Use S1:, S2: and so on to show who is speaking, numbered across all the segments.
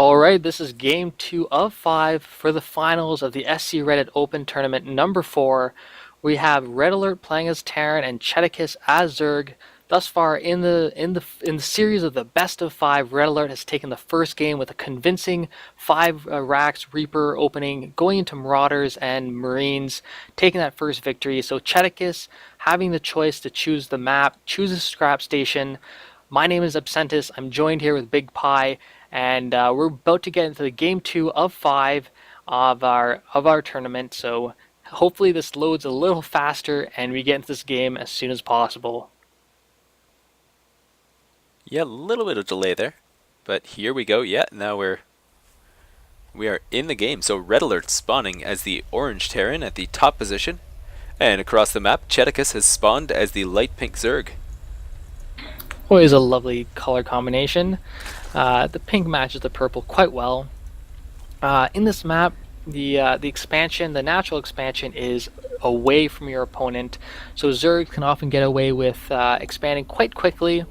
S1: Alright, this is game 2 of 5 for the finals of the SCReddit Open tournament number 4. We have RedAlert playing as Terran and Cheticus as Zerg. Thus far in the series of the best of 5, RedAlert has taken the first game with a convincing 5 racks Reaper opening, going into Marauders and Marines, taking that first victory. So Cheticus having the choice to choose the map, choose a scrap station. My name is Absentis. I'm joined here with Big Pie, and we're about to get into the game 2 of 5 of our tournament. So hopefully this loads a little faster and we get into this game as soon as possible.
S2: Yeah, a little bit of delay there, but here we go. Yeah, now we are in the game. So RedAlert spawning as the orange Terran at the top position, and across the map, Cheticus has spawned as the light pink Zerg.
S1: Always a lovely color combination. The pink matches the purple quite well. In this map, the expansion, the natural expansion, is away from your opponent, so Zerg can often get away with expanding quite quickly.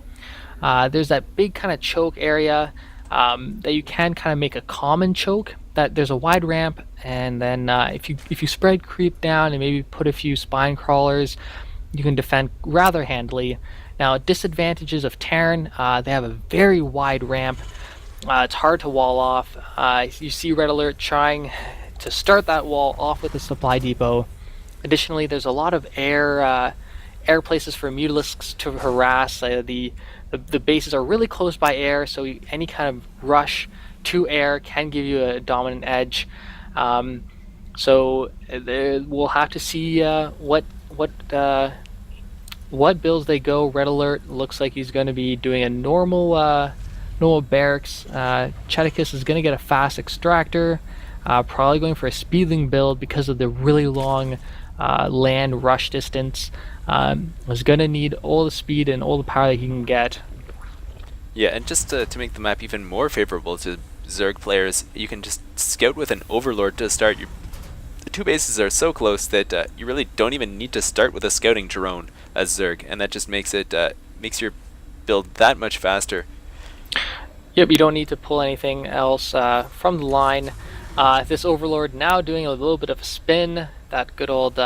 S1: There's that big kind of choke area that you can kind of make a common choke. That there's a wide ramp, and then if you spread creep down and maybe put a few spine crawlers, you can defend rather handily. Now, disadvantages of Terran, they have a very wide ramp. It's hard to wall off. You see RedAlert trying to start that wall off with a supply depot. Additionally, there's a lot of air places for Mutalisks to harass. The bases are really close by air, so any kind of rush to air can give you a dominant edge. So we'll have to see what builds they go. RedAlert looks like he's going to be doing a normal barracks. Cheticus is going to get a fast extractor, probably going for a speedling build because of the really long land rush distance. Was going to need all the speed and all the power that he can get.
S2: Yeah, and just to make the map even more favorable to Zerg players, you can just scout with an Overlord to start. The two bases are so close that you really don't even need to start with a scouting drone as Zerg, and that just makes your build that much faster.
S1: Yep, you don't need to pull anything else from the line. This Overlord now doing a little bit of a spin, that good old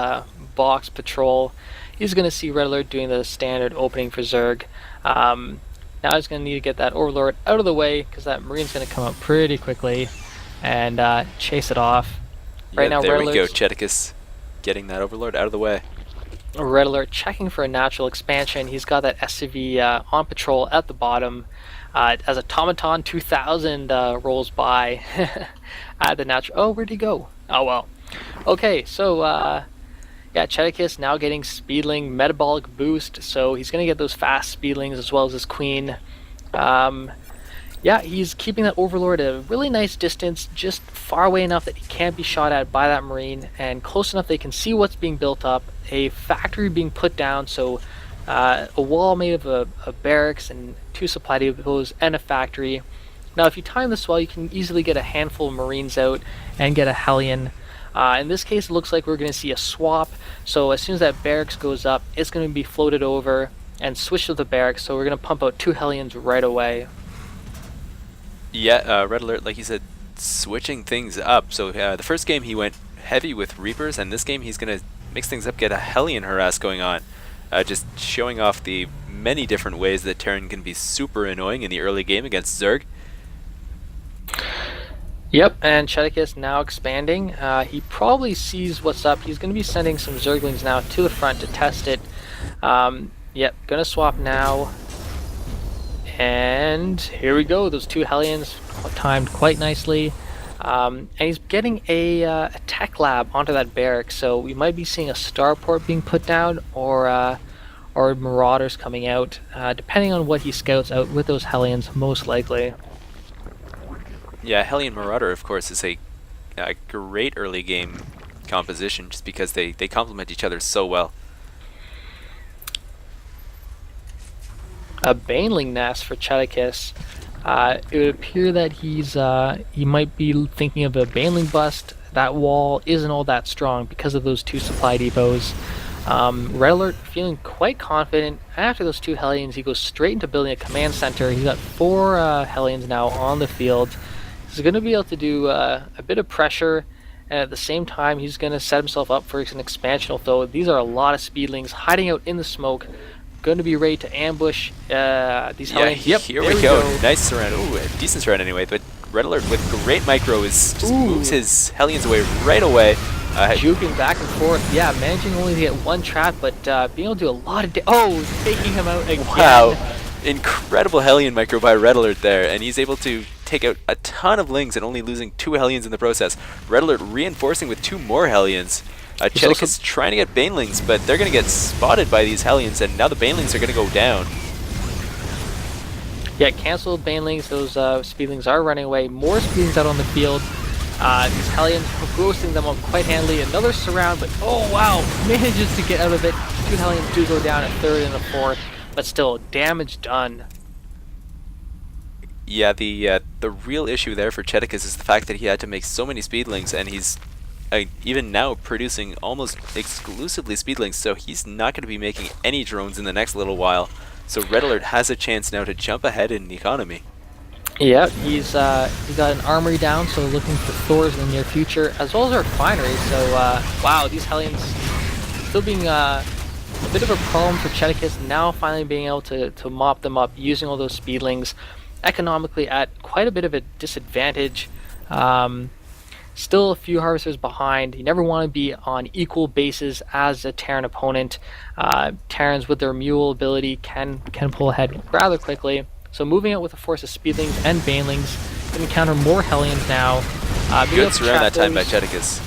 S1: box patrol. He's going to see RedAlert doing the standard opening for Zerg. Now he's going to need to get that Overlord out of the way, because that Marine's going to come up pretty quickly and chase it off. Right now,
S2: there we go, Cheticus getting that Overlord out of the way.
S1: RedAlert checking for a natural expansion. He's got that SCV on patrol at the bottom. As Automaton 2000 rolls by at the natural... Oh, where'd he go? Oh, well. Okay, so yeah, Cheticus now getting Speedling metabolic boost, so he's going to get those fast Speedlings as well as his Queen. Yeah, he's keeping that Overlord at a really nice distance, just far away enough that he can't be shot at by that Marine, and close enough they can see what's being built up. A factory being put down, so a wall made of a barracks and 2 supply depots and a factory. Now, if you time this well, you can easily get a handful of Marines out and get a Hellion. In this case, it looks like we're going to see a swap, so as soon as that barracks goes up, it's going to be floated over and switch to the barracks, so we're going to pump out 2 Hellions right away.
S2: Yeah, RedAlert, like you said, switching things up. So the first game he went heavy with Reapers, and this game he's going to mix things up, get a Hellion harass going on. Just showing off the many different ways that Terran can be super annoying in the early game against Zerg.
S1: Yep, and Cheticus now expanding. He probably sees what's up. He's going to be sending some Zerglings now to the front to test it. Yep, going to swap now. And here we go, those 2 Hellions timed quite nicely. And he's getting a tech lab onto that barracks, so we might be seeing a starport being put down, or Marauders coming out, depending on what he scouts out with those Hellions, most likely.
S2: Yeah, Hellion Marauder, of course, is a great early game composition, just because they complement each other so well.
S1: A Baneling nest for Cheticus. It would appear that he might be thinking of a Baneling bust. That wall isn't all that strong because of those 2 supply depots. RedAlert feeling quite confident. After those 2 Hellions, he goes straight into building a command center. He's got 4 Hellions now on the field. He's going to be able to do a bit of pressure, and at the same time, he's going to set himself up for an expansion. Although these are a lot of speedlings hiding out in the smoke, going to be ready to ambush these Hellions. Yep,
S2: here we go. Nice surround. Ooh, a decent surround anyway. But RedAlert with great micro is just moves his Hellions away right away.
S1: Juking back and forth. Yeah, managing only to get one trap, but being able to do a lot of faking him out again.
S2: Wow. Incredible Hellion micro by RedAlert there, and he's able to take out a ton of Lings and only losing 2 Hellions in the process. RedAlert reinforcing with 2 more Hellions. Cheticus trying to get Banelings, but they're going to get spotted by these Hellions, and now the Banelings are going to go down.
S1: Yeah, canceled Banelings. Those Speedlings are running away. More Speedlings out on the field. These Hellions roasting them up quite handily. Another surround, but oh wow, manages to get out of it. 2 Hellions do go down, a third and a fourth. But still, damage done.
S2: Yeah, the real issue there for Cheticus is the fact that he had to make so many Speedlings, and he's even now producing almost exclusively Speedlings, so he's not going to be making any drones in the next little while. So RedAlert has a chance now to jump ahead in the economy.
S1: Yep, he got an armory down, so looking for Thors in the near future, as well as our refinery. So, wow, these Hellions still being a bit of a problem for Cheticus, now finally being able to mop them up using all those Speedlings, economically at quite a bit of a disadvantage. Still a few Harvesters behind. You never want to be on equal bases as a Terran opponent. Terrans with their mule ability can pull ahead rather quickly. So moving out with a force of Speedlings and Banelings, can encounter more Hellions now.
S2: Good surround that time by Cheticus.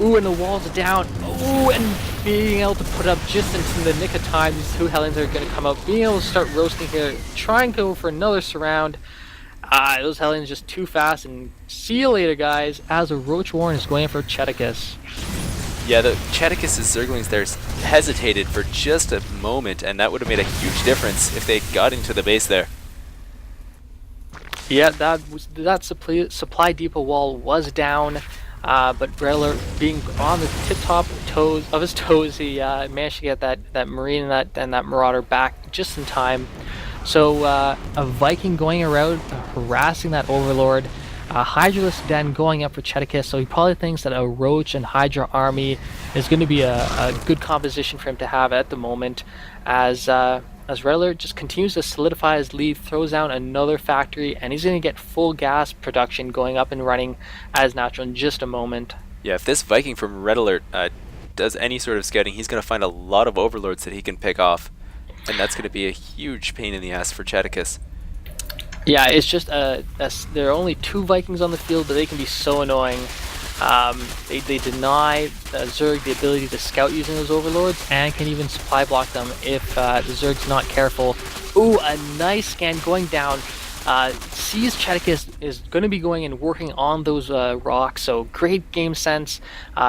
S1: Ooh, and the walls down. Ooh, and being able to put up just in the nick of time. These 2 Hellions are going to come up. Being able to start roasting here. Trying to go for another surround. Those Hellions just too fast. And see you later, guys, as a Roach Warren is going in for Cheticus.
S2: Yeah, the Cheticus' Zerglings there hesitated for just a moment, and that would have made a huge difference if they got into the base there.
S1: Yeah, that supply depot wall was down, but RedAlert being on the tip-top of his toes, he managed to get that Marine and that Marauder back just in time. So a Viking going around harassing that Overlord. Hydralisk then going up for Cheticus, so he probably thinks that a Roach and Hydra army is going to be a good composition for him to have at the moment, as RedAlert just continues to solidify his lead, throws down another factory, and he's going to get full gas production going up and running as natural in just a moment.
S2: Yeah, if this Viking from RedAlert does any sort of scouting, he's going to find a lot of Overlords that he can pick off, and that's going to be a huge pain in the ass for Cheticus.
S1: Yeah, it's just there are only 2 Vikings on the field, but they can be so annoying. They deny Zerg the ability to scout using those Overlords, and can even supply block them if the Zerg's not careful. Ooh, a nice scan going down. Sees Cheticus is going to be going and working on those rocks, so great game sense,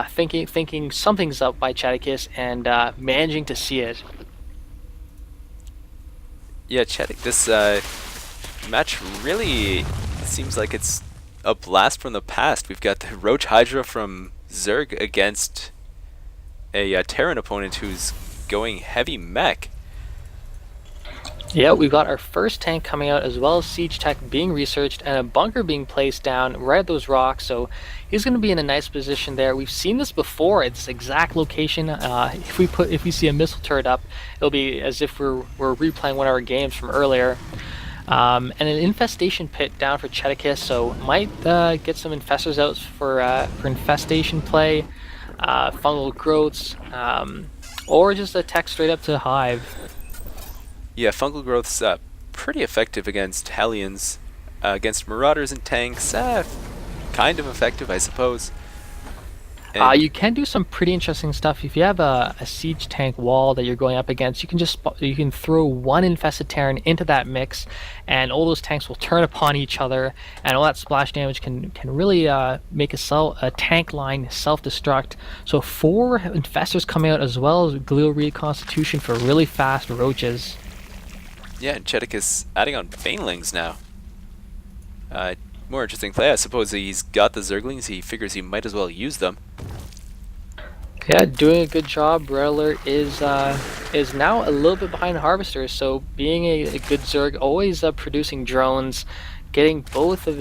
S1: thinking something's up by Cheticus, and managing to see it.
S2: Yeah, this match really seems like it's a blast from the past. We've got the Roach Hydra from Zerg against a Terran opponent who's going heavy mech.
S1: Yeah, we've got our first tank coming out, as well as siege tech being researched and a bunker being placed down right at those rocks, so he's going to be in a nice position there. We've seen this before at this exact location. If we see a missile turret up, it'll be as if we're replaying one of our games from earlier. And an infestation pit down for Cheticus, so might get some infestors out for infestation play, fungal growths, or just a tech straight up to Hive.
S2: Yeah, fungal growth's pretty effective against Hellions. Against Marauders and tanks, kind of effective, I suppose.
S1: You can do some pretty interesting stuff. If you have a siege tank wall that you're going up against, you can throw one infested Terran into that mix, and all those tanks will turn upon each other, and all that splash damage can really make a tank line self-destruct. So 4 infestors coming out, as well as glial reconstitution for really fast roaches.
S2: Yeah, and Cheticus adding on Banelings now. More interesting play. I suppose he's got the Zerglings, he figures he might as well use them.
S1: Yeah, doing a good job. RedAlert is now a little bit behind Harvesters, so being a good Zerg, always producing drones, getting both of